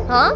Huh?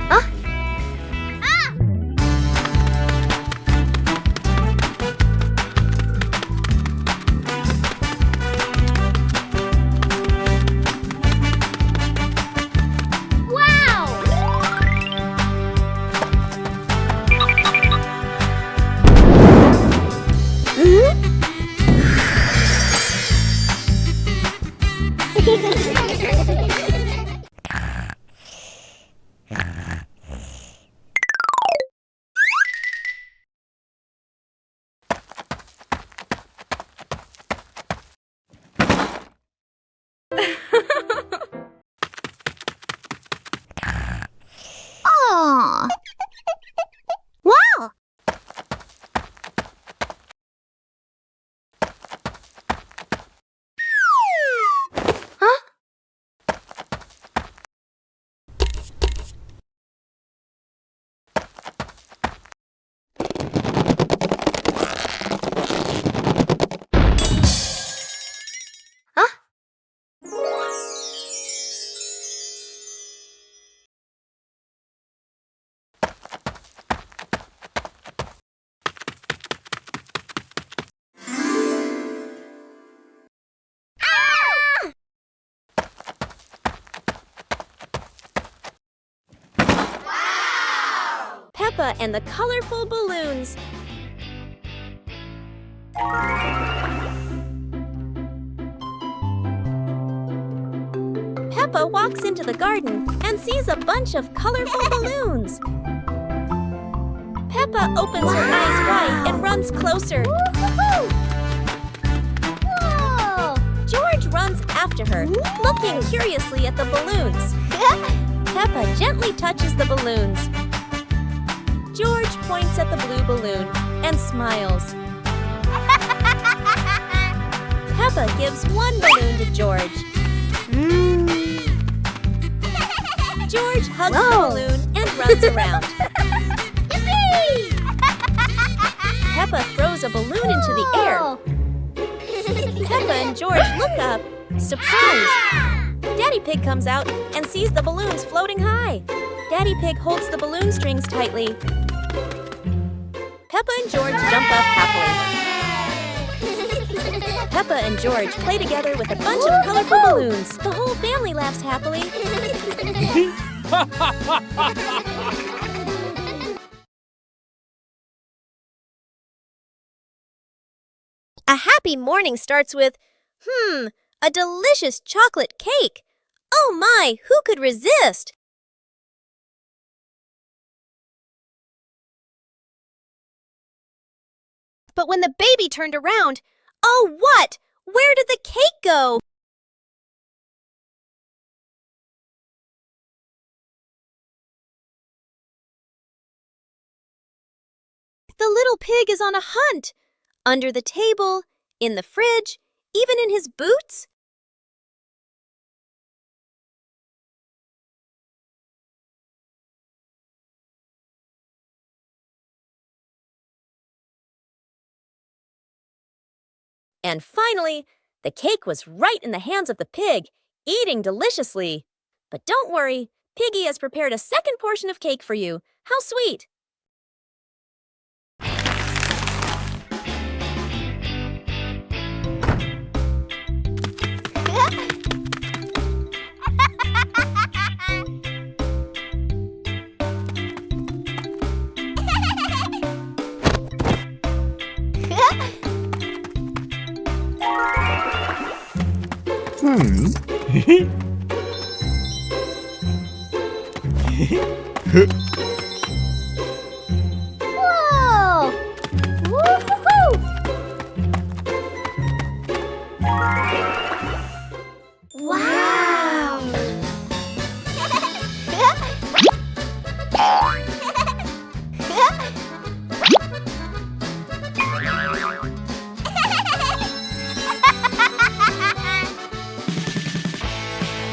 Ah. Aw. Wow. Huh? Huh? Peppa and the colorful balloons. Peppa walks into the garden and sees a bunch of colorful balloons. Peppa opens her eyes wide and runs closer. Whoa! George runs after her, looking curiously at the balloons. Peppa gently touches the balloons. George points at the blue balloon and smiles. Peppa gives one balloon to George. George hugs the balloon and runs around. Peppa throws a balloon into the air. Peppa and George look up, surprised. Daddy Pig comes out and sees the balloons floating high. Daddy Pig holds the balloon strings tightly. Peppa and George jump up happily. Peppa and George play together with a bunch of colorful balloons. The whole family laughs happily. A happy morning starts with, a delicious chocolate cake. Oh my, who could resist? But when the baby turned around, oh what? Where did the cake go? The little pig is on a hunt. Under the table, in the fridge, even in his boots. And finally, the cake was right in the hands of the pig, eating deliciously. But don't worry, Piggy has prepared a second portion of cake for you. How sweet! Whoa! Woo-hoo-hoo! Wow!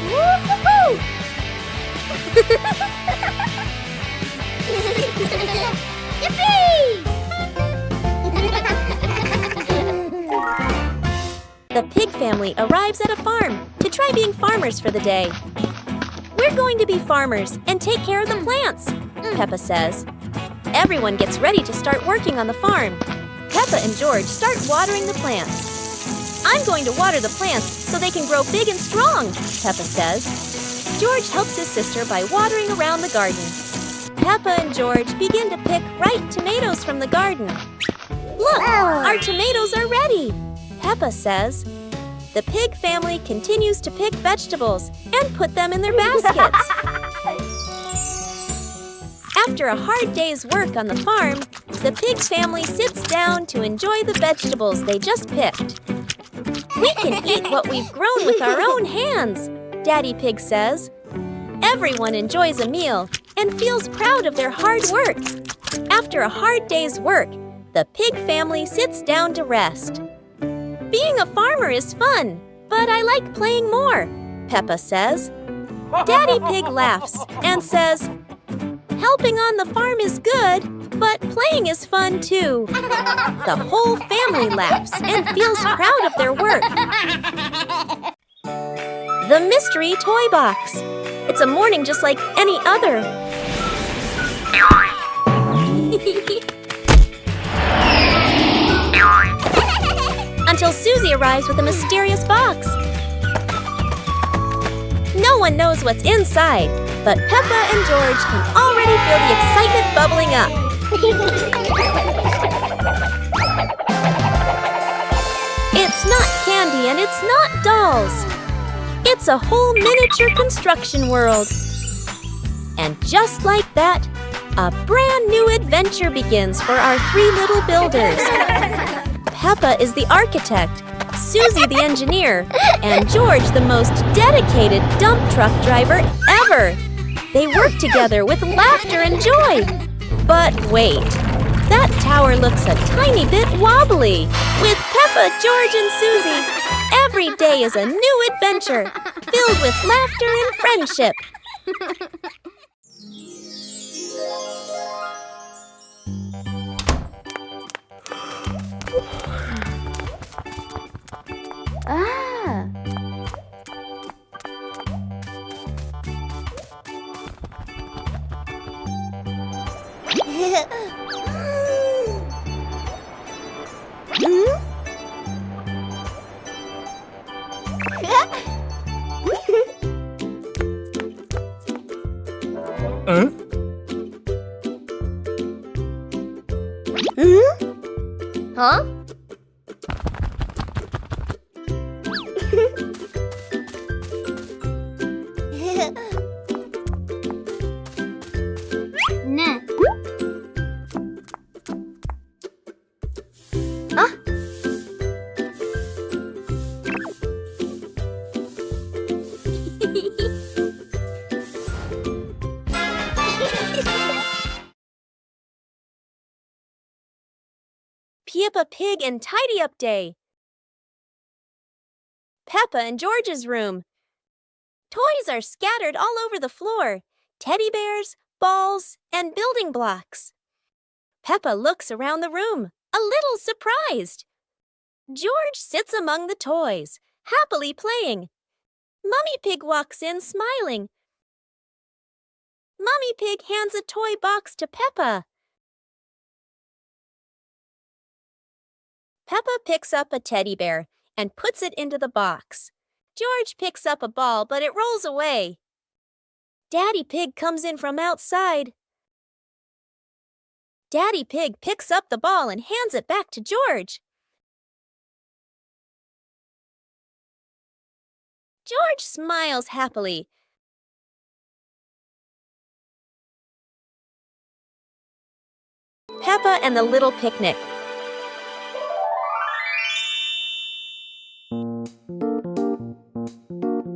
Woo-hoo-hoo! Yippee! The pig family arrives at a farm to try being farmers for the day. We're going to be farmers and take care of the plants, Peppa says. Everyone gets ready to start working on the farm. Peppa and George start watering the plants. I'm going to water the plants so they can grow big and strong, Peppa says. George helps his sister by watering around the garden. Peppa and George begin to pick ripe tomatoes from the garden. Look, our tomatoes are ready, Peppa says. The pig family continues to pick vegetables and put them in their baskets. After a hard day's work on the farm, the pig family sits down to enjoy the vegetables they just picked. We can eat what we've grown with our own hands, Daddy Pig says. Everyone enjoys a meal and feels proud of their hard work. After a hard day's work, the pig family sits down to rest. Being a farmer is fun, but I like playing more, Peppa says. Daddy Pig laughs and says, helping on the farm is good, but playing is fun too. The whole family laughs and feels proud of their work. The mystery toy box. It's a morning just like any other. Until Susie arrives with a mysterious box. No one knows what's inside, but Peppa and George can already feel the excitement bubbling up. It's not candy and it's not dolls. It's a whole miniature construction world. And just like that, a brand new adventure begins for our three little builders. Peppa is the architect, Susie the engineer, and George the most dedicated dump truck driver ever. They work together with laughter and joy. But wait, that tower looks a tiny bit wobbly. With Peppa, George, and Susie, every day is a new adventure, filled with laughter and friendship. Huh? Ne? Peppa Pig and Tidy Up Day. Peppa and George's room. Toys are scattered all over the floor. Teddy bears, balls, and building blocks. Peppa looks around the room, a little surprised. George sits among the toys, happily playing. Mummy Pig walks in, smiling. Mummy Pig hands a toy box to Peppa. Peppa picks up a teddy bear and puts it into the box. George picks up a ball, but it rolls away. Daddy Pig comes in from outside. Daddy Pig picks up the ball and hands it back to George. George smiles happily. Peppa and the Little Picnic.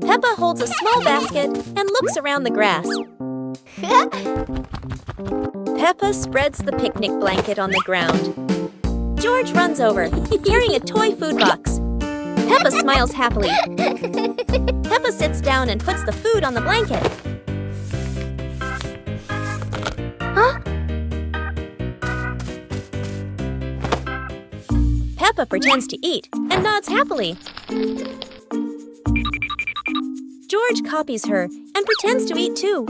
Peppa holds a small basket and looks around the grass. Peppa spreads the picnic blanket on the ground. George runs over, carrying a toy food box. Peppa smiles happily. Peppa sits down and puts the food on the blanket. Huh? Peppa pretends to eat and nods happily. George copies her and pretends to eat too.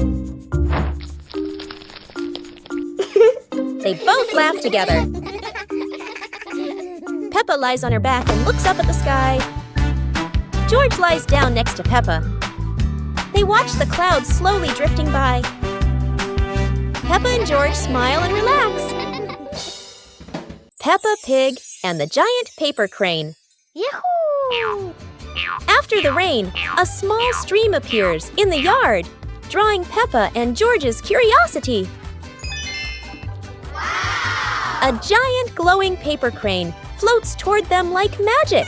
They both laugh together. Peppa lies on her back and looks up at the sky. George lies down next to Peppa. They watch the clouds slowly drifting by. Peppa and George smile and relax. Peppa Pig and the Giant Paper Crane. Yahoo! After the rain, a small stream appears in the yard, drawing Peppa and George's curiosity. Wow! A giant glowing paper crane floats toward them like magic.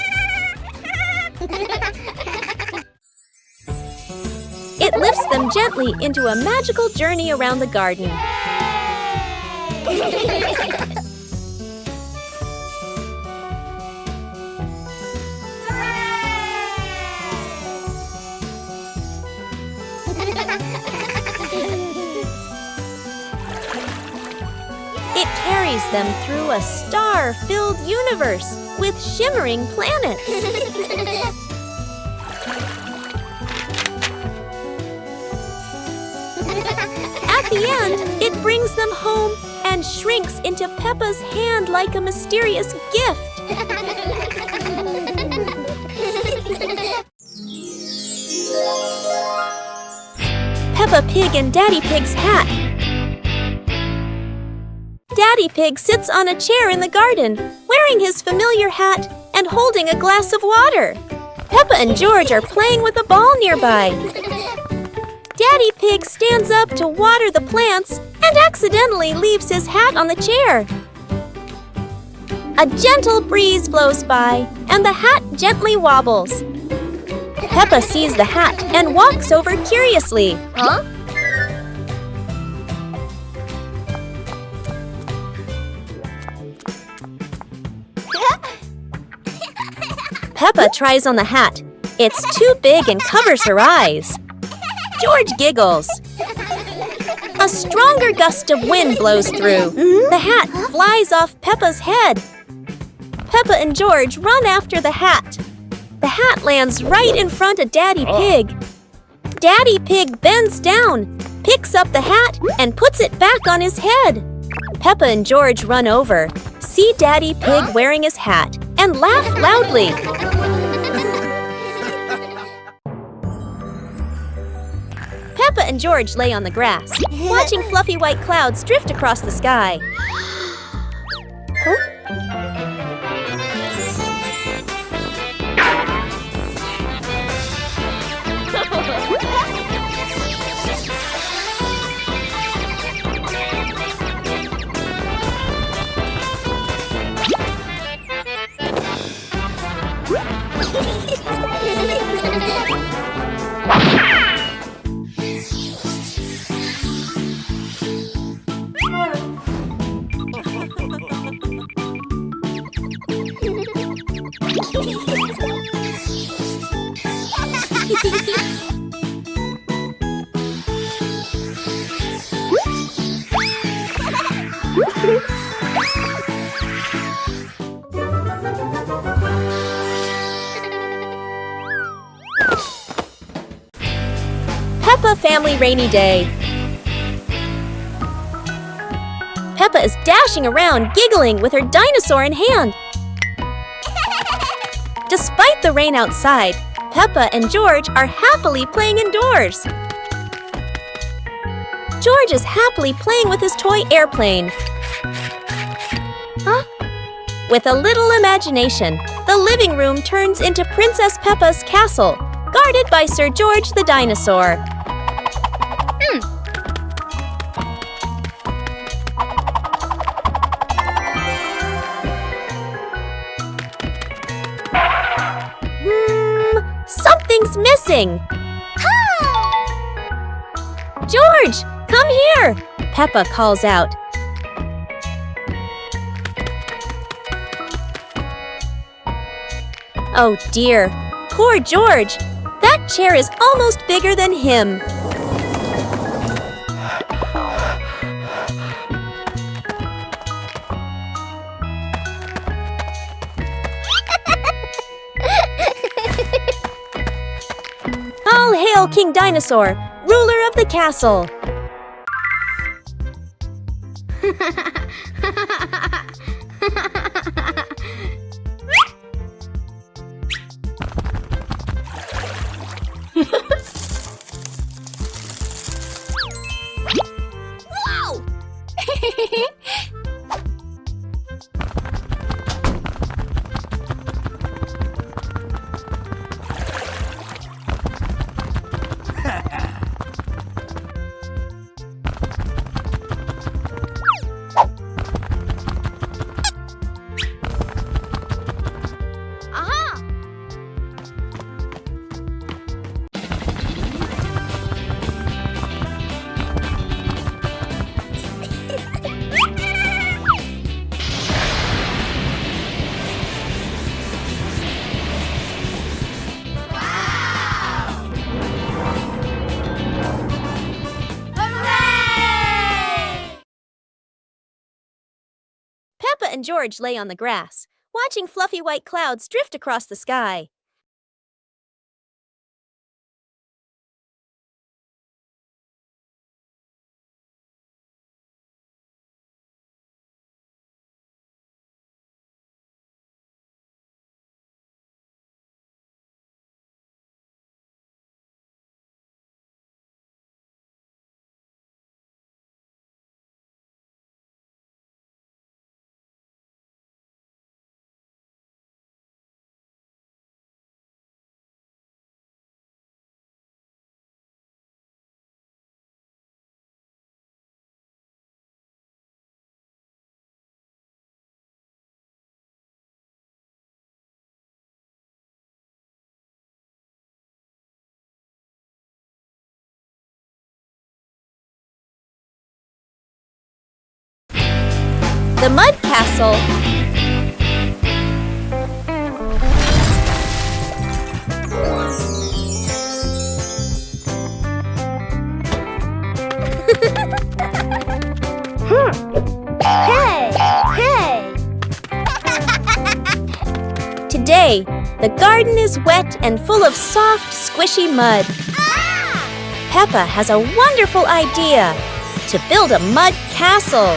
It lifts them gently into a magical journey around the garden. It carries them through a star-filled universe with shimmering planets. At the end, it brings them home and shrinks into Peppa's hand like a mysterious gift. Peppa Pig and Daddy Pig's hat. Daddy Pig sits on a chair in the garden, wearing his familiar hat and holding a glass of water. Peppa and George are playing with a ball nearby. Daddy Pig stands up to water the plants and accidentally leaves his hat on the chair. A gentle breeze blows by and the hat gently wobbles. Peppa sees the hat and walks over curiously. Huh? Peppa tries on the hat. It's too big and covers her eyes. George giggles. A stronger gust of wind blows through. The hat flies off Peppa's head. Peppa and George run after the hat. The hat lands right in front of Daddy Pig. Daddy Pig bends down, picks up the hat, and puts it back on his head. Peppa and George run over, see Daddy Pig wearing his hat, and laugh loudly. Peppa and George lay on the grass, watching fluffy white clouds drift across the sky. Peppa Family Rainy Day. Peppa is dashing around, giggling with her dinosaur in hand. Despite the rain outside, Peppa and George are happily playing indoors. George is happily playing with his toy airplane. With a little imagination, the living room turns into Princess Peppa's castle, guarded by Sir George the dinosaur. Something's missing! George, come here! Peppa calls out. Oh dear, poor George! That chair is almost bigger than him. All hail King Dinosaur, ruler of the castle! Wow! Peppa and George lay on the grass, watching fluffy white clouds drift across the sky. The Mud Castle. Hey! Today, the garden is wet and full of soft, squishy mud. Peppa has a wonderful idea to build a mud castle.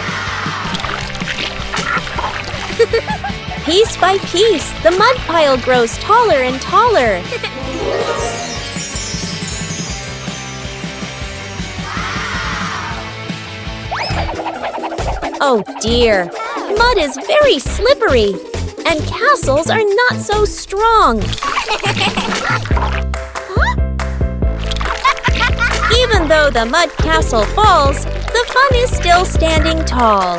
Piece by piece, the mud pile grows taller and taller. Oh dear, mud is very slippery, and castles are not so strong. Even though the mud castle falls, the fun is still standing tall.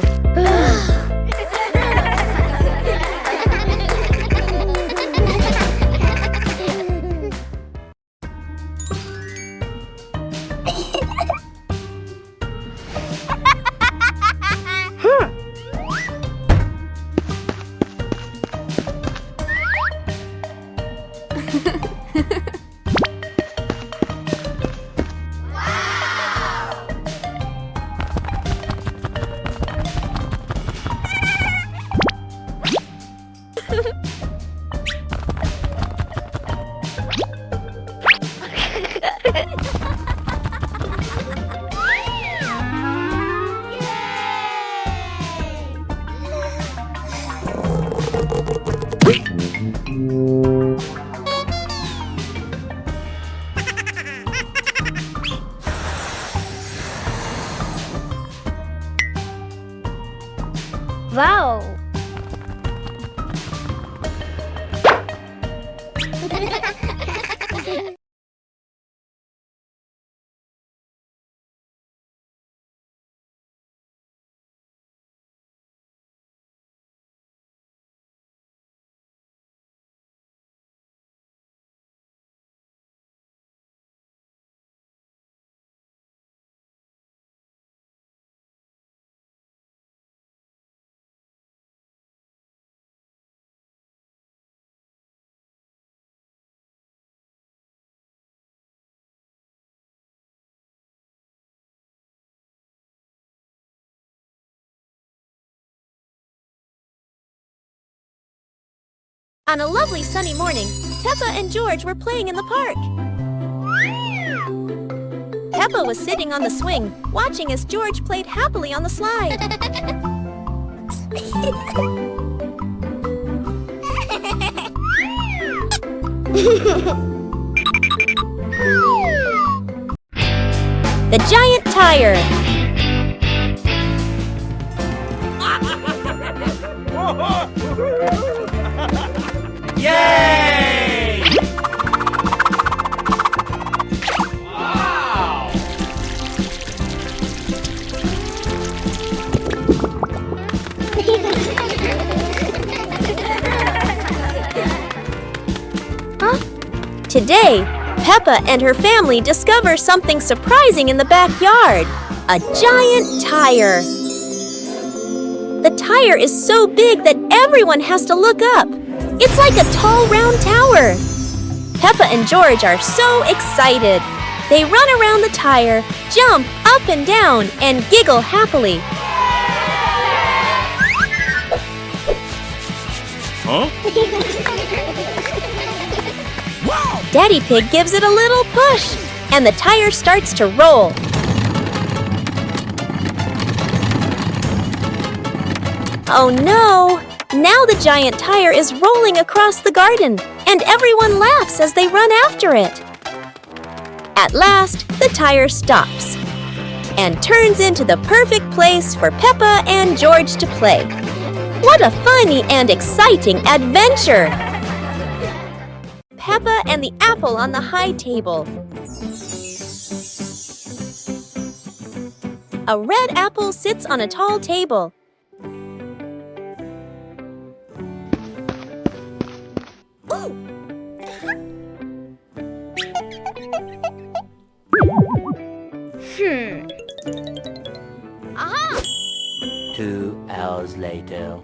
Wow! On a lovely sunny morning, Peppa and George were playing in the park. Peppa was sitting on the swing, watching as George played happily on the slide. The giant tire. Yay! Wow! Today, Peppa and her family discover something surprising in the backyard. A giant tire. The tire is so big that everyone has to look up. It's like a tall, round tower. Peppa and George are so excited. They run around the tire, jump up and down, and giggle happily. Huh? Daddy Pig gives it a little push, and the tire starts to roll. Oh no! Now the giant tire is rolling across the garden, and everyone laughs as they run after it. At last, the tire stops and turns into the perfect place for Peppa and George to play. What a funny and exciting adventure! Peppa and the apple on the high table. A red apple sits on a tall table. Ooh. Aha! 2 hours later.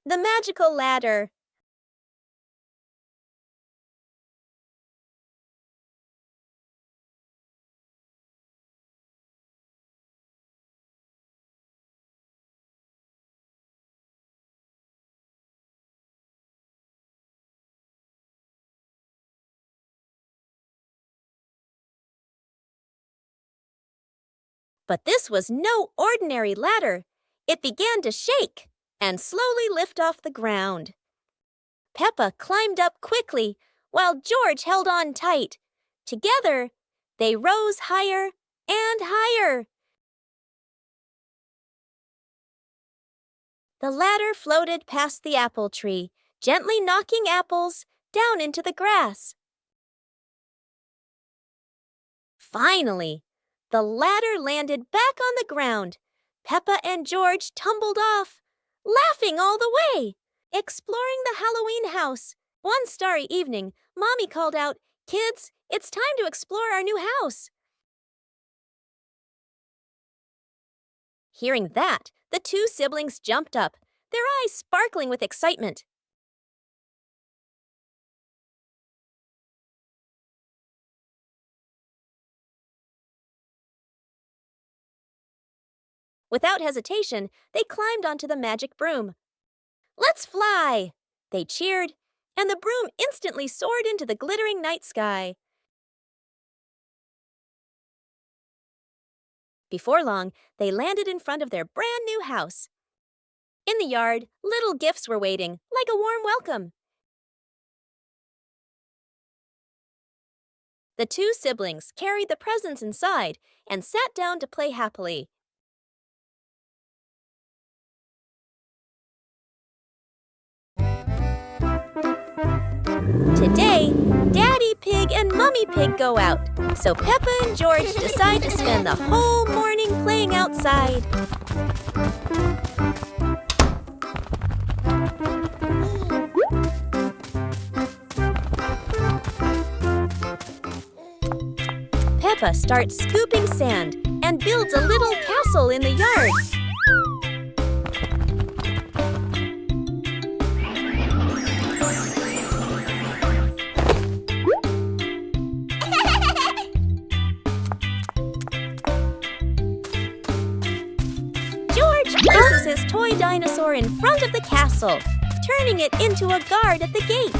The magical ladder. But this was no ordinary ladder. It began to shake and slowly lift off the ground. Peppa climbed up quickly, while George held on tight. Together, they rose higher and higher. The ladder floated past the apple tree, gently knocking apples down into the grass. Finally, the ladder landed back on the ground. Peppa and George tumbled off, laughing all the way. Exploring the Halloween house. One starry evening, Mommy called out, "Kids, it's time to explore our new house." Hearing that, the two siblings jumped up, their eyes sparkling with excitement. Without hesitation, they climbed onto the magic broom. "Let's fly!" they cheered, and the broom instantly soared into the glittering night sky. Before long, they landed in front of their brand new house. In the yard, little gifts were waiting, like a warm welcome. The two siblings carried the presents inside and sat down to play happily. Today, Daddy Pig and Mummy Pig go out, so Peppa and George decide to spend the whole morning playing outside. Peppa starts scooping sand and builds a little castle in the yard. Places his toy dinosaur in front of the castle, turning it into a guard at the gate.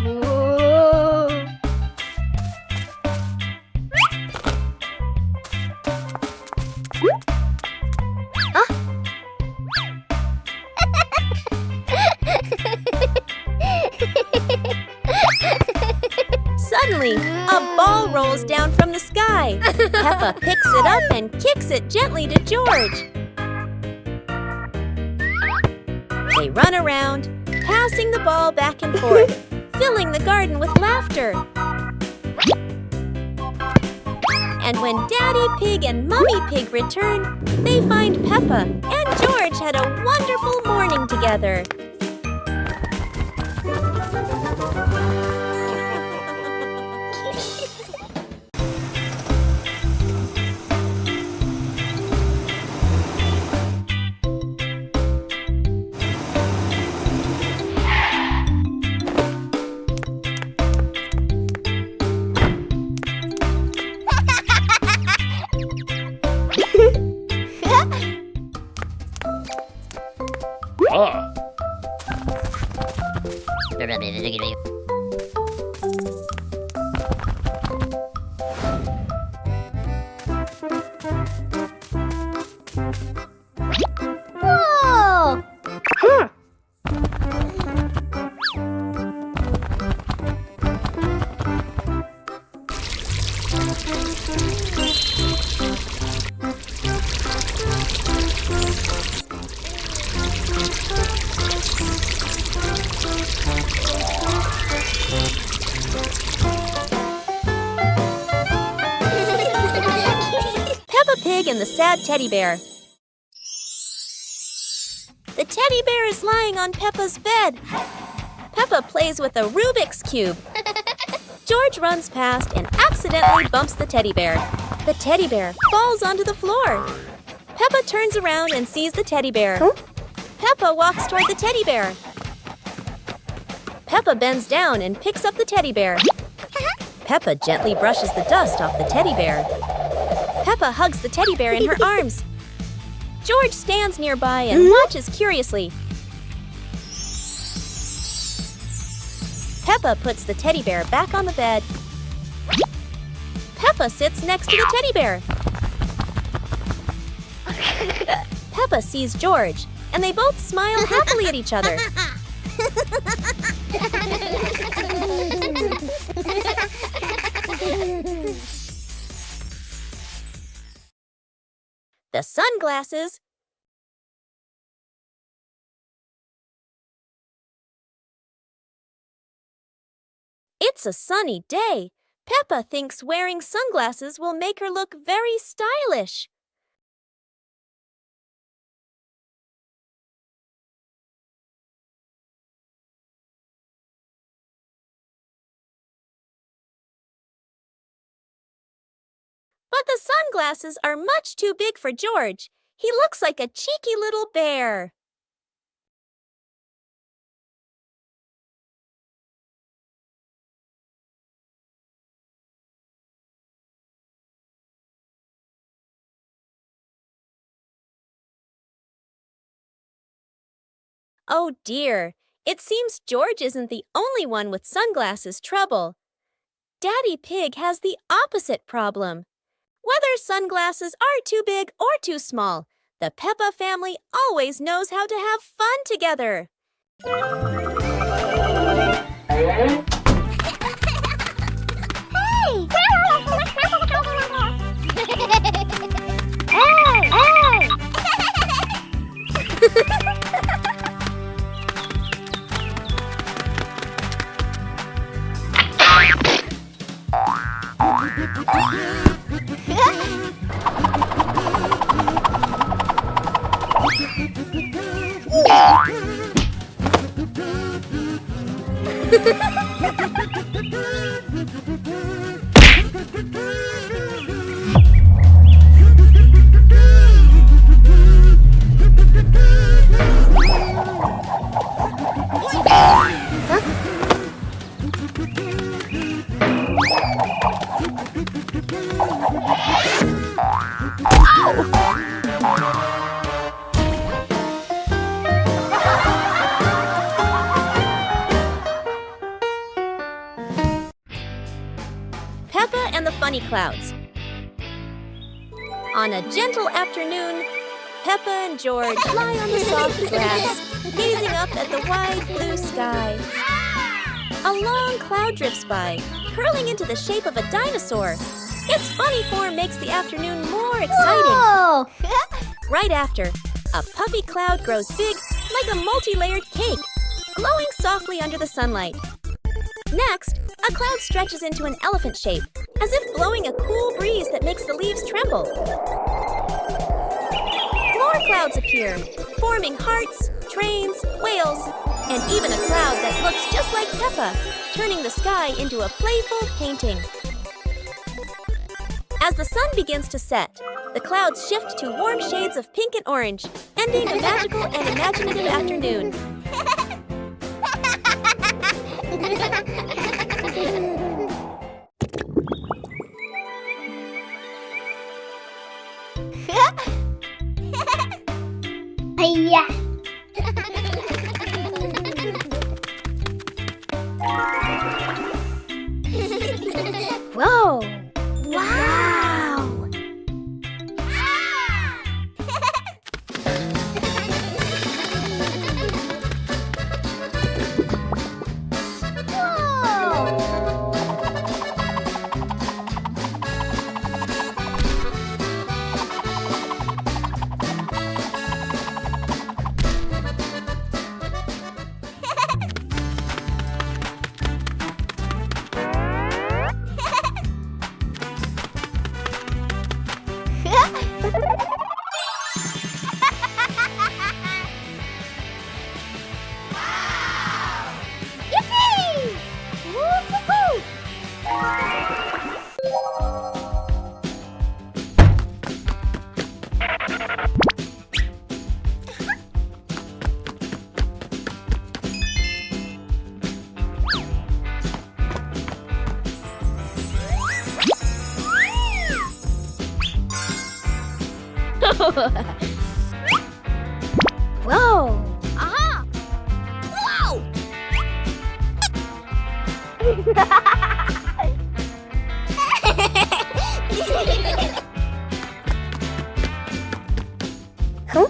Whoa. Suddenly, a ball rolls down from the sky. Peppa picks it up and kicks it gently to George. They run around, passing the ball back and forth, filling the garden with laughter. And when Daddy Pig and Mummy Pig return, they find Peppa and George had a wonderful morning together. Whoa! Peppa Pig and the Sad Teddy Bear. The teddy bear is lying on Peppa's bed. Peppa plays with a Rubik's Cube. George runs past and accidentally bumps the teddy bear. The teddy bear falls onto the floor. Peppa turns around and sees the teddy bear. Peppa walks toward the teddy bear. Peppa bends down and picks up the teddy bear. Peppa gently brushes the dust off the teddy bear. Peppa hugs the teddy bear in her arms. George stands nearby and watches curiously. Peppa puts the teddy bear back on the bed. Peppa sits next to the teddy bear. Peppa sees George, and they both smile happily at each other. The sunglasses. It's a sunny day. Peppa thinks wearing sunglasses will make her look very stylish. But the sunglasses are much too big for George. He looks like a cheeky little bear. Oh dear, it seems George isn't the only one with sunglasses trouble. Daddy Pig has the opposite problem. Whether sunglasses are too big or too small, the Peppa family always knows how to have fun together. Hey! Peppa and the Funny Clouds. On a gentle afternoon, Peppa and George lie on the soft grass, gazing up at the wide blue sky. A long cloud drifts by, curling into the shape of a dinosaur. Its funny form makes the afternoon more exciting. Whoa! Right after, a puffy cloud grows big like a multi-layered cake, glowing softly under the sunlight. Next, a cloud stretches into an elephant shape, as if blowing a cool breeze that makes the leaves tremble. More clouds appear, forming hearts, trains, whales, and even a cloud that looks just like Peppa, turning the sky into a playful painting. As the sun begins to set, the clouds shift to warm shades of pink and orange, ending a magical and imaginative afternoon. Hiya! Whoa! Wow! Yippee! Woo-hoo-hoo! Whoa! Aha! Whoa! Huh?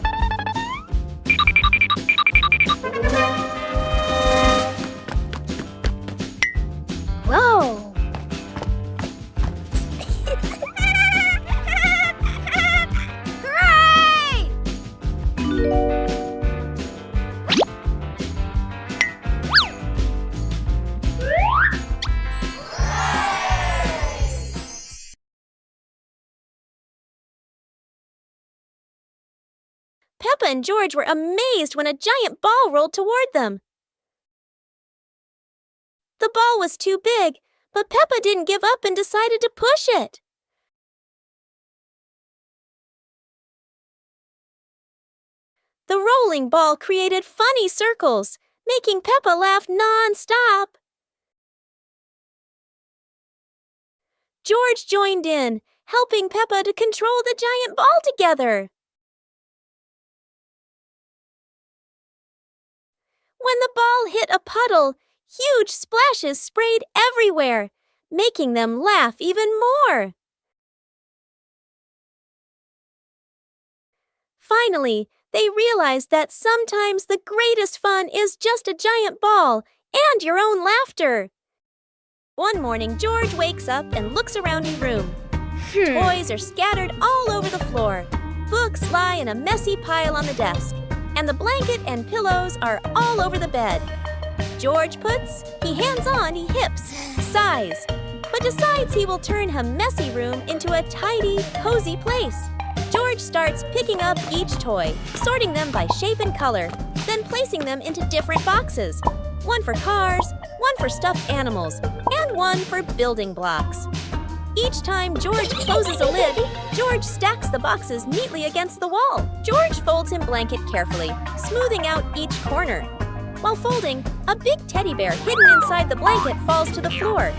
Peppa and George were amazed when a giant ball rolled toward them. The ball was too big, but Peppa didn't give up and decided to push it. The rolling ball created funny circles, making Peppa laugh non-stop. George joined in, helping Peppa to control the giant ball together. When the ball hit a puddle, huge splashes sprayed everywhere, making them laugh even more. Finally, they realized that sometimes the greatest fun is just a giant ball and your own laughter. One morning, George wakes up and looks around his room. Toys are scattered all over the floor. Books lie in a messy pile on the desk, and the blanket and pillows are all over the bed. George puts, he hands on, he hips, sighs, but decides he will turn a messy room into a tidy, cozy place. George starts picking up each toy, sorting them by shape and color, then placing them into different boxes. One for cars, one for stuffed animals, and one for building blocks. Each time George closes a lid, George stacks the boxes neatly against the wall. George folds his blanket carefully, smoothing out each corner. While folding, a big teddy bear hidden inside the blanket falls to the floor.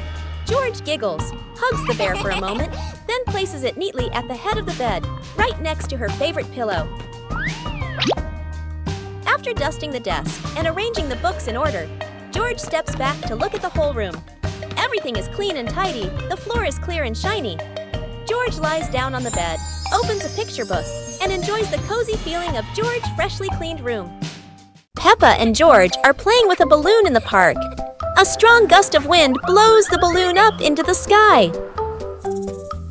George giggles, hugs the bear for a moment, then places it neatly at the head of the bed, right next to her favorite pillow. After dusting the desk and arranging the books in order, George steps back to look at the whole room. Everything is clean and tidy, the floor is clear and shiny. George lies down on the bed, opens a picture book, and enjoys the cozy feeling of George's freshly cleaned room. Peppa and George are playing with a balloon in the park. A strong gust of wind blows the balloon up into the sky.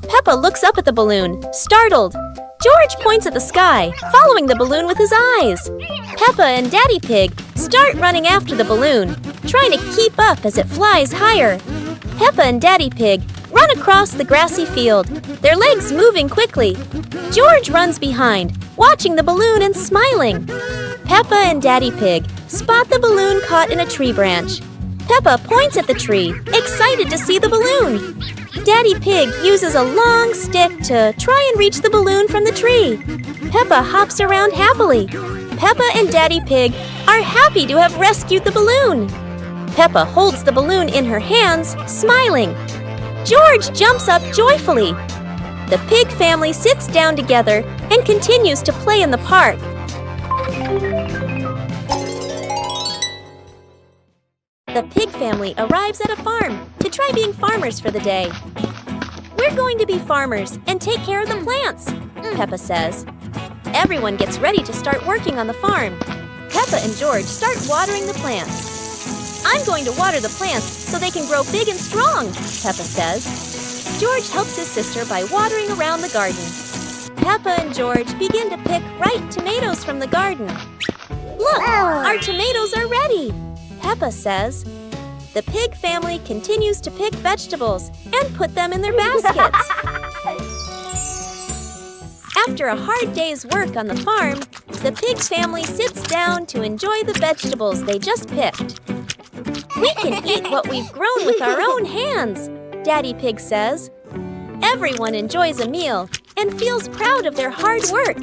Peppa looks up at the balloon, startled. George points at the sky, following the balloon with his eyes. Peppa and Daddy Pig start running after the balloon, trying to keep up as it flies higher. Peppa and Daddy Pig run across the grassy field, their legs moving quickly. George runs behind, watching the balloon and smiling. Peppa and Daddy Pig spot the balloon caught in a tree branch. Peppa points at the tree, excited to see the balloon. Daddy Pig uses a long stick to try and reach the balloon from the tree. Peppa hops around happily. Peppa and Daddy Pig are happy to have rescued the balloon. Peppa holds the balloon in her hands, smiling. George jumps up joyfully. The pig family sits down together and continues to play in the park. The pig family arrives at a farm to try being farmers for the day. We're going to be farmers and take care of the plants, Peppa says. Everyone gets ready to start working on the farm. Peppa and George start watering the plants. I'm going to water the plants so they can grow big and strong, Peppa says. George helps his sister by watering around the garden. Peppa and George begin to pick ripe tomatoes from the garden. Look, our tomatoes are ready, Peppa says. The pig family continues to pick vegetables and put them in their baskets. After a hard day's work on the farm, the pig family sits down to enjoy the vegetables they just picked. We can eat what we've grown with our own hands, Daddy Pig says. Everyone enjoys a meal and feels proud of their hard work.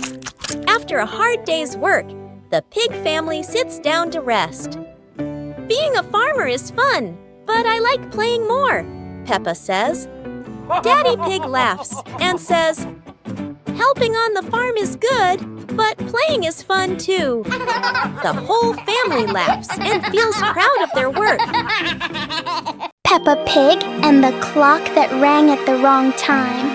After a hard day's work, the pig family sits down to rest. Being a farmer is fun, but I like playing more, Peppa says. Daddy Pig laughs and says, helping on the farm is good, but playing is fun too. The whole family laughs and feels proud of their work. Peppa Pig and the clock that rang at the wrong time.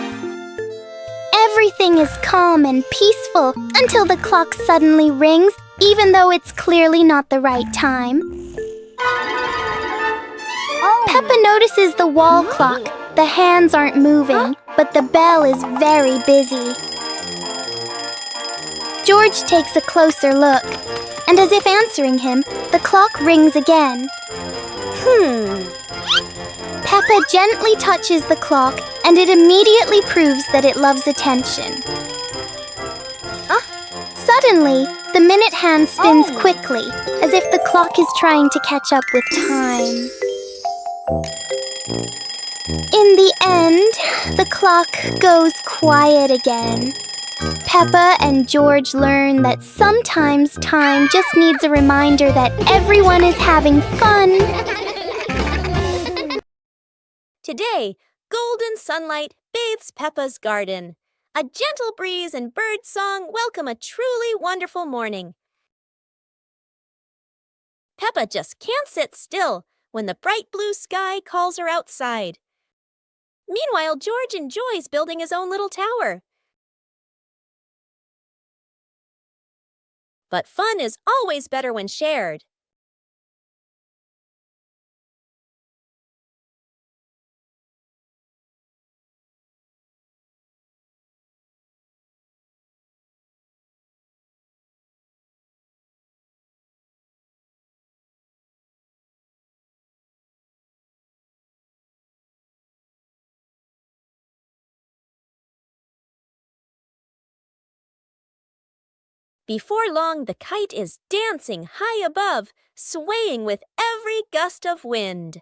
Everything is calm and peaceful until the clock suddenly rings, even though it's clearly not the right time. Peppa notices the wall clock. The hands aren't moving, but the bell is very busy. George takes a closer look, and as if answering him, the clock rings again. Peppa gently touches the clock, and it immediately proves that it loves attention. Suddenly, the minute hand spins quickly, as if the clock is trying to catch up with time. In the end, the clock goes quiet again. Peppa and George learn that sometimes time just needs a reminder that everyone is having fun. Today, golden sunlight bathes Peppa's garden. A gentle breeze and bird song welcome a truly wonderful morning. Peppa just can't sit still when the bright blue sky calls her outside. Meanwhile, George enjoys building his own little tower. But fun is always better when shared. Before long, the kite is dancing high above, swaying with every gust of wind.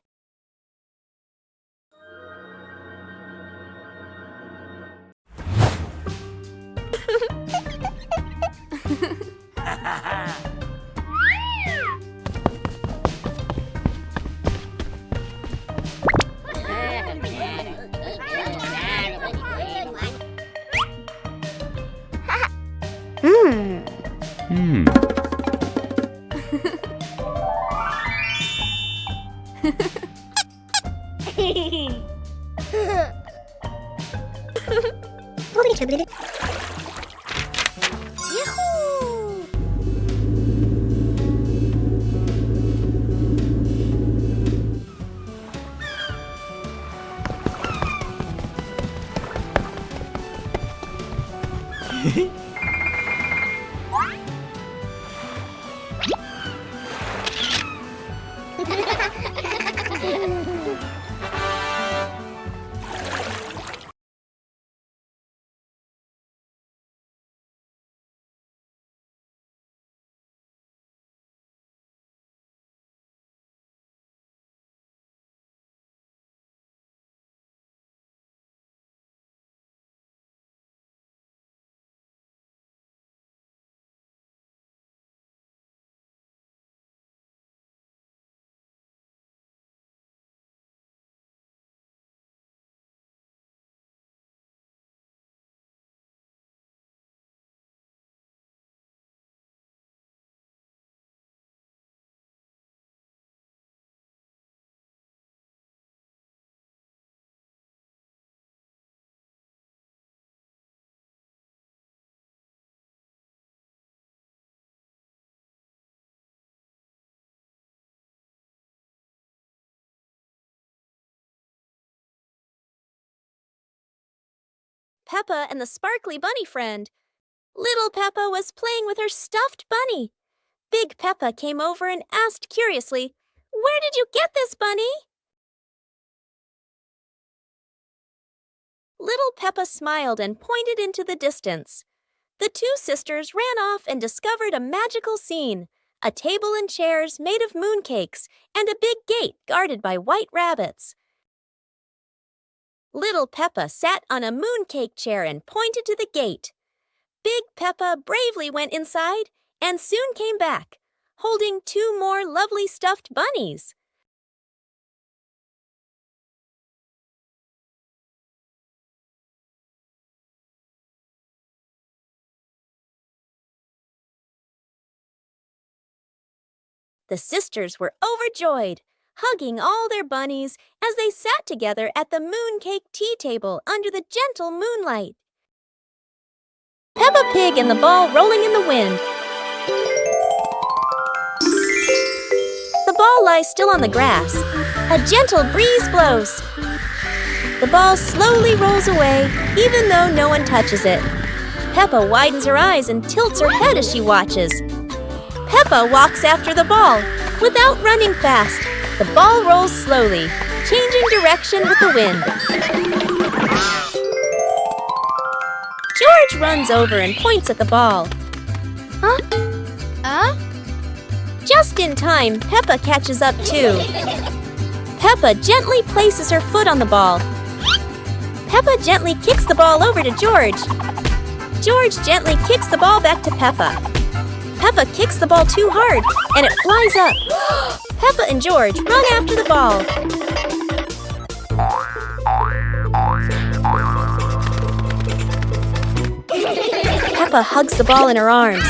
Peppa and the sparkly bunny friend. Little Peppa was playing with her stuffed bunny. Big Peppa came over and asked curiously, "Where did you get this bunny?" Little Peppa smiled and pointed into the distance. The two sisters ran off and discovered a magical scene, a table and chairs made of mooncakes and a big gate guarded by white rabbits. Little Peppa sat on a mooncake chair and pointed to the gate. Big Peppa bravely went inside and soon came back, holding two more lovely stuffed bunnies. The sisters were overjoyed, hugging all their bunnies as they sat together at the mooncake tea table under the gentle moonlight. Peppa Pig and the ball rolling in the wind. The ball lies still on the grass. A gentle breeze blows. The ball slowly rolls away, even though no one touches it. Peppa widens her eyes and tilts her head as she watches. Peppa walks after the ball. Without running fast, the ball rolls slowly, changing direction with the wind. George runs over and points at the ball. Just in time, Peppa catches up too. Peppa gently places her foot on the ball. Peppa gently kicks the ball over to George. George gently kicks the ball back to Peppa. Peppa kicks the ball too hard, and it flies up. Peppa and George run after the ball. Peppa hugs the ball in her arms.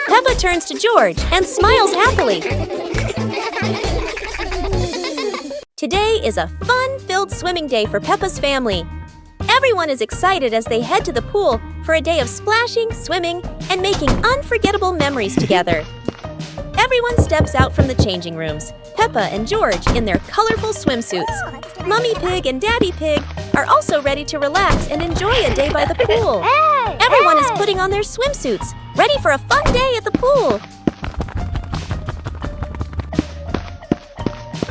Peppa turns to George and smiles happily. Today is a fun-filled swimming day for Peppa's family. Everyone is excited as they head to the pool for a day of splashing, swimming, and making unforgettable memories together. Everyone steps out from the changing rooms, Peppa and George in their colorful swimsuits. Mummy Pig and Daddy Pig are also ready to relax and enjoy a day by the pool. Everyone is putting on their swimsuits, ready for a fun day at the pool.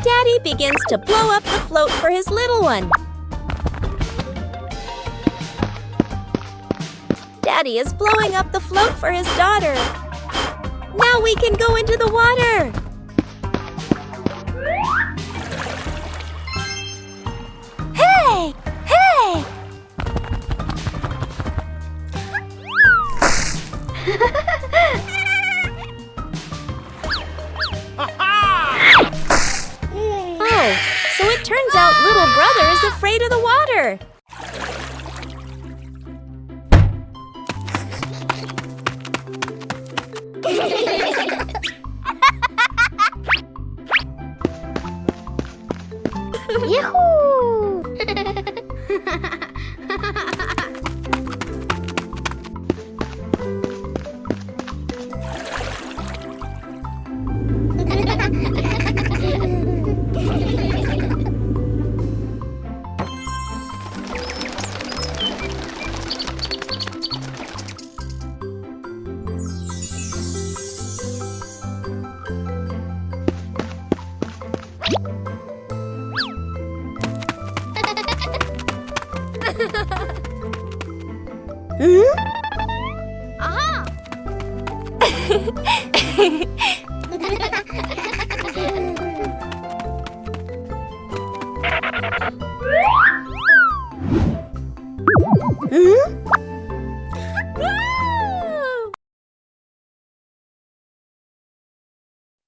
Daddy begins to blow up the float for his little one. Daddy is blowing up the float for his daughter. Now we can go into the water. Hey! Hey! Oh, so it turns out little brother is afraid of the water. Yahoo!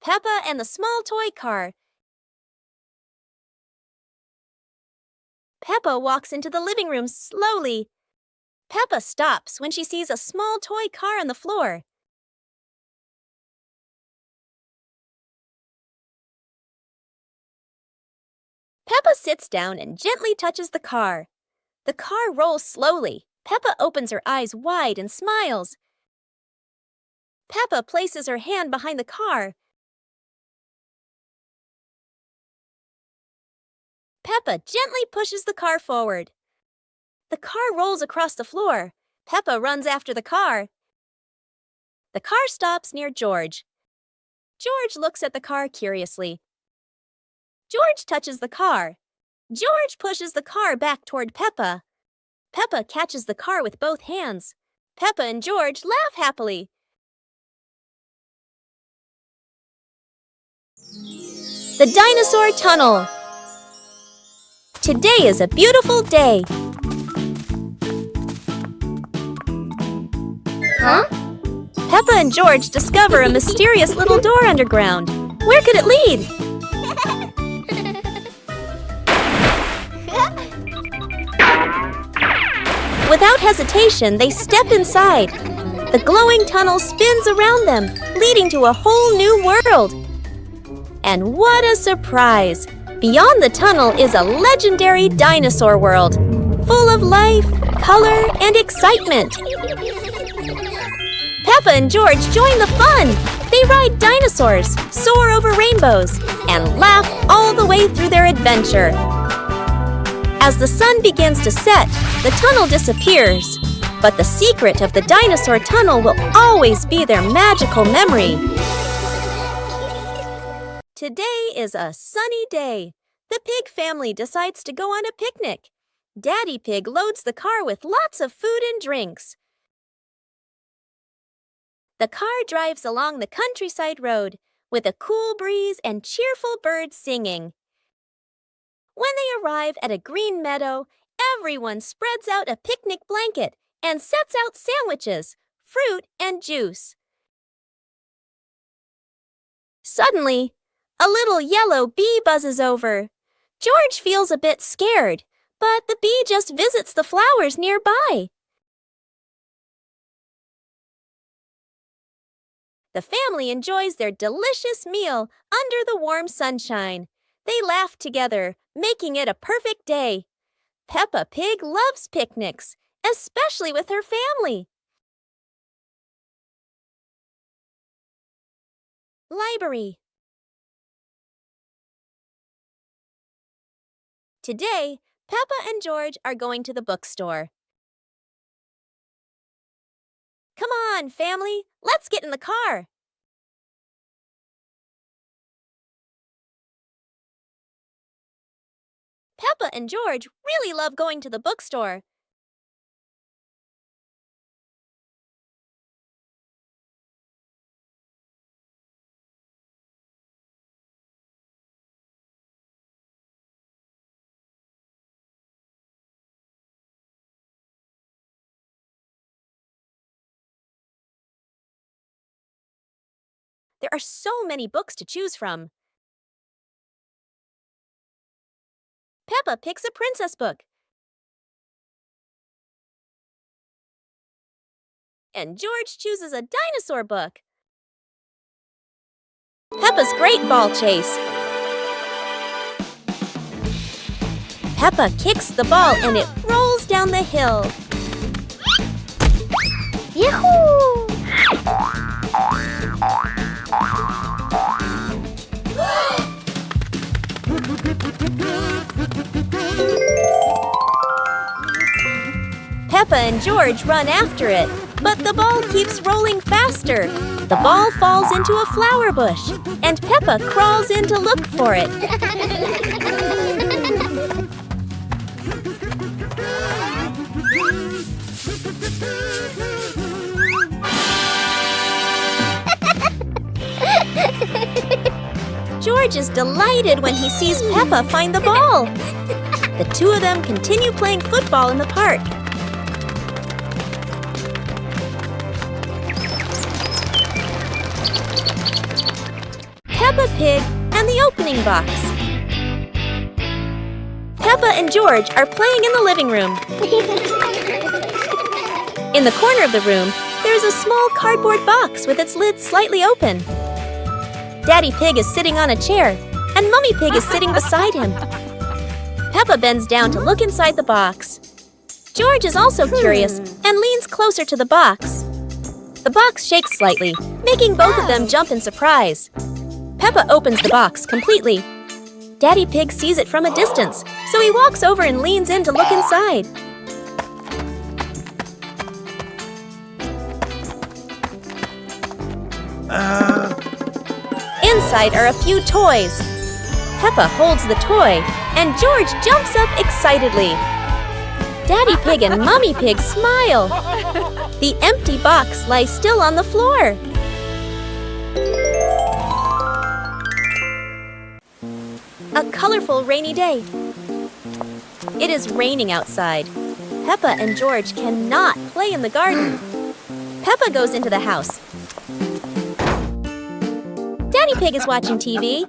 Peppa and the small toy car. Peppa walks into the living room slowly. Peppa stops when she sees a small toy car on the floor. Peppa sits down and gently touches the car. The car rolls slowly. Peppa opens her eyes wide and smiles. Peppa places her hand behind the car. Peppa gently pushes the car forward. The car rolls across the floor. Peppa runs after the car. The car stops near George. George looks at the car curiously. George touches the car. George pushes the car back toward Peppa. Peppa catches the car with both hands. Peppa and George laugh happily. The Dinosaur Tunnel. Today is a beautiful day. Peppa and George discover a mysterious little door underground. Where could it lead? Without hesitation, they step inside. The glowing tunnel spins around them, leading to a whole new world. And what a surprise! Beyond the tunnel is a legendary dinosaur world, full of life, color, and excitement. Peppa and George join the fun. They ride dinosaurs, soar over rainbows, and laugh all the way through their adventure. As the sun begins to set, the tunnel disappears. But the secret of the dinosaur tunnel will always be their magical memory. Today is a sunny day. The pig family decides to go on a picnic. Daddy Pig loads the car with lots of food and drinks. The car drives along the countryside road with a cool breeze and cheerful birds singing. When they arrive at a green meadow, everyone spreads out a picnic blanket and sets out sandwiches, fruit, and juice. Suddenly, a little yellow bee buzzes over. George feels a bit scared, but the bee just visits the flowers nearby. The family enjoys their delicious meal under the warm sunshine. They laugh together, making it a perfect day. Peppa Pig loves picnics, especially with her family. Library. Today, Peppa and George are going to the bookstore. Come on, family, let's get in the car. Peppa and George really love going to the bookstore. There are so many books to choose from. Peppa picks a princess book. And George chooses a dinosaur book. Peppa's Great Ball Chase. Peppa kicks the ball and it rolls down the hill. Yahoo! Peppa and George run after it, but the ball keeps rolling faster. The ball falls into a flower bush, and Peppa crawls in to look for it. George is delighted when he sees Peppa find the ball. The two of them continue playing football in the park. Peppa Pig and the opening box. Peppa and George are playing in the living room. In the corner of the room, there's a small cardboard box with its lid slightly open. Daddy Pig is sitting on a chair, and Mummy Pig is sitting beside him. Peppa bends down to look inside the box. George is also curious and leans closer to the box. The box shakes slightly, making both of them jump in surprise. Peppa opens the box completely. Daddy Pig sees it from a distance, so he walks over and leans in to look inside. Inside are a few toys. Peppa holds the toy, and George jumps up excitedly. Daddy Pig and Mummy Pig smile. The empty box lies still on the floor. A colorful rainy day. It is raining outside. Peppa and George cannot play in the garden. Peppa goes into the house. Daddy Pig is watching TV.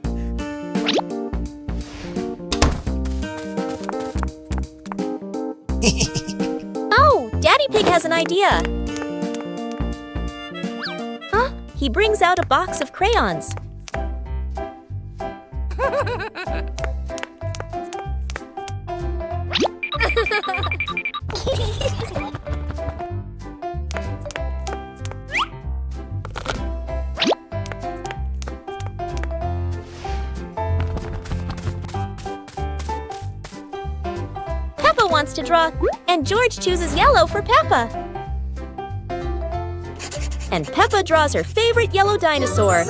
Oh, Daddy Pig has an idea. Huh? He brings out a box of crayons. Peppa wants to draw, and George chooses yellow for Peppa. And Peppa draws her favorite yellow dinosaur.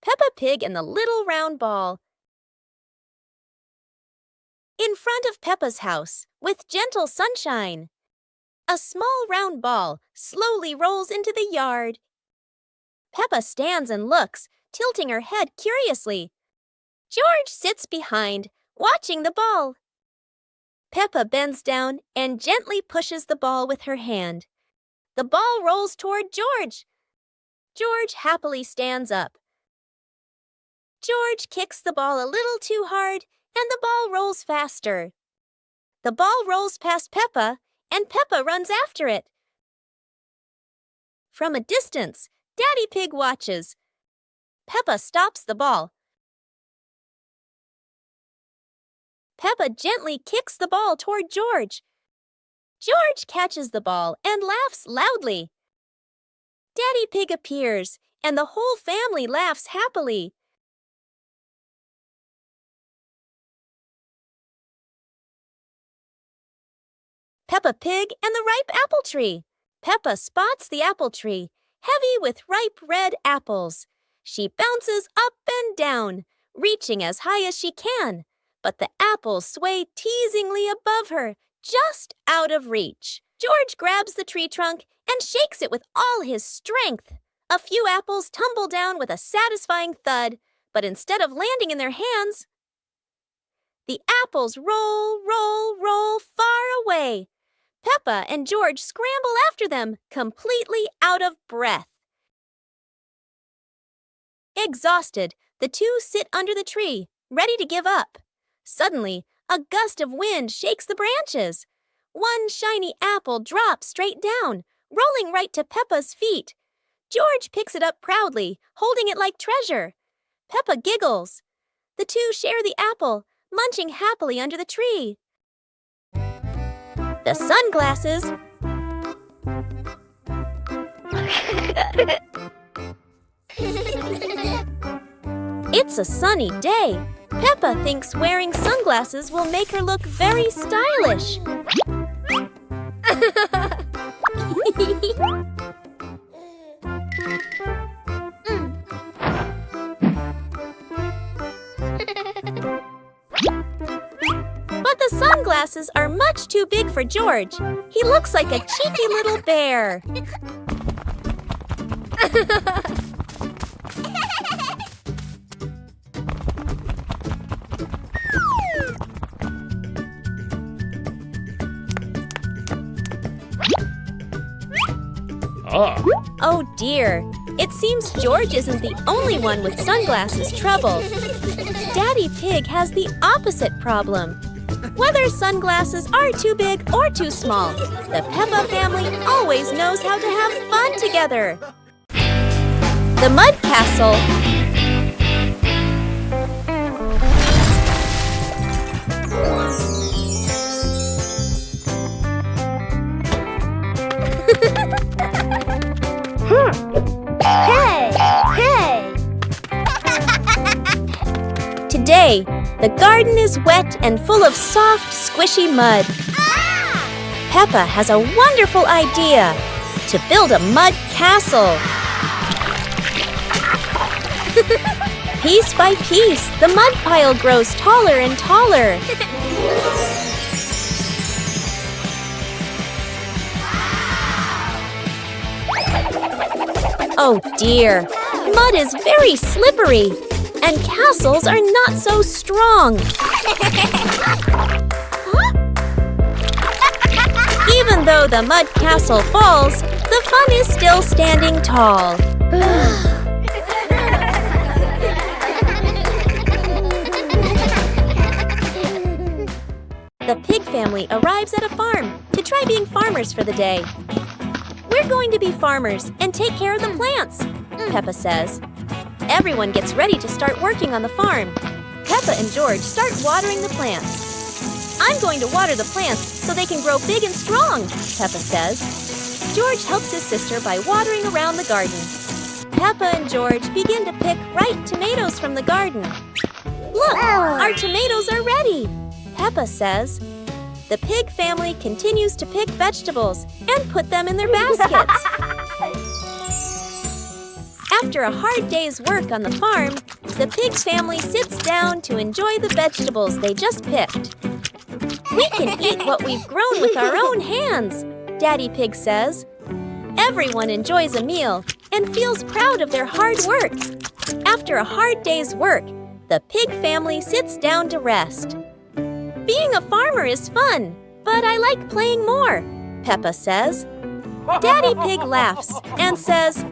Peppa Pig and the little round ball. In front of Peppa's house, with gentle sunshine. A small round ball slowly rolls into the yard. Peppa stands and looks, tilting her head curiously. George sits behind, watching the ball. Peppa bends down and gently pushes the ball with her hand. The ball rolls toward George. George happily stands up. George kicks the ball a little too hard, and the ball rolls faster. The ball rolls past Peppa, and Peppa runs after it. From a distance, Daddy Pig watches. Peppa stops the ball. Peppa gently kicks the ball toward George. George catches the ball and laughs loudly. Daddy Pig appears, and the whole family laughs happily. Peppa Pig and the ripe apple tree. Peppa spots the apple tree, heavy with ripe red apples. She bounces up and down, reaching as high as she can, but the apples sway teasingly above her, just out of reach. George grabs the tree trunk and shakes it with all his strength. A few apples tumble down with a satisfying thud, but instead of landing in their hands, the apples roll, roll, roll far away. Peppa and George scramble after them, completely out of breath. Exhausted, the two sit under the tree, ready to give up. Suddenly, a gust of wind shakes the branches. One shiny apple drops straight down, rolling right to Peppa's feet. George picks it up proudly, holding it like treasure. Peppa giggles. The two share the apple, munching happily under the tree. The sunglasses. It's a sunny day. Peppa thinks wearing sunglasses will make her look very stylish. But the sunglasses are much too big for George. He looks like a cheeky little bear. Oh dear, it seems George isn't the only one with sunglasses trouble. Daddy Pig has the opposite problem. Whether sunglasses are too big or too small, the Peppa family always knows how to have fun together. The Mud Castle. Today, the garden is wet and full of soft, squishy mud. Peppa has a wonderful idea to build a mud castle. Piece by piece, the mud pile grows taller and taller. Oh dear, mud is very slippery. And castles are not so strong. Even though the mud castle falls, the fun is still standing tall. The pig family arrives at a farm to try being farmers for the day. We're going to be farmers and take care of the plants, Peppa says. Everyone gets ready to start working on the farm. Peppa and George start watering the plants. I'm going to water the plants so they can grow big and strong, Peppa says. George helps his sister by watering around the garden. Peppa and George begin to pick ripe tomatoes from the garden. Look, our tomatoes are ready, Peppa says. The pig family continues to pick vegetables and put them in their baskets. After a hard day's work on the farm, the pig family sits down to enjoy the vegetables they just picked. We can eat what we've grown with our own hands, Daddy Pig says. Everyone enjoys a meal and feels proud of their hard work. After a hard day's work, the pig family sits down to rest. Being a farmer is fun, but I like playing more, Peppa says. Daddy Pig laughs and says,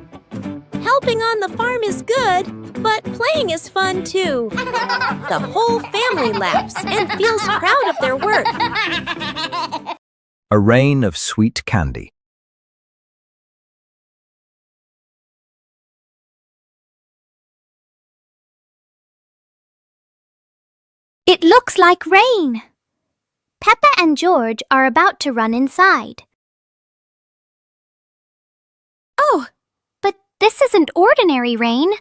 helping on the farm is good, but playing is fun too. The whole family laughs and feels proud of their work. A rain of sweet candy. It looks like rain. Peppa and George are about to run inside. Oh, but this isn't ordinary rain.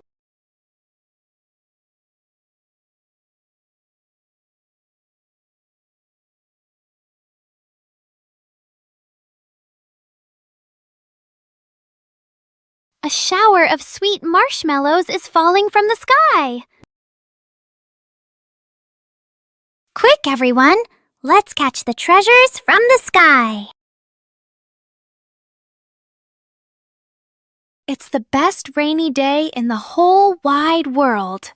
A shower of sweet marshmallows is falling from the sky. Quick, everyone! Let's catch the treasures from the sky. It's the best rainy day in the whole wide world.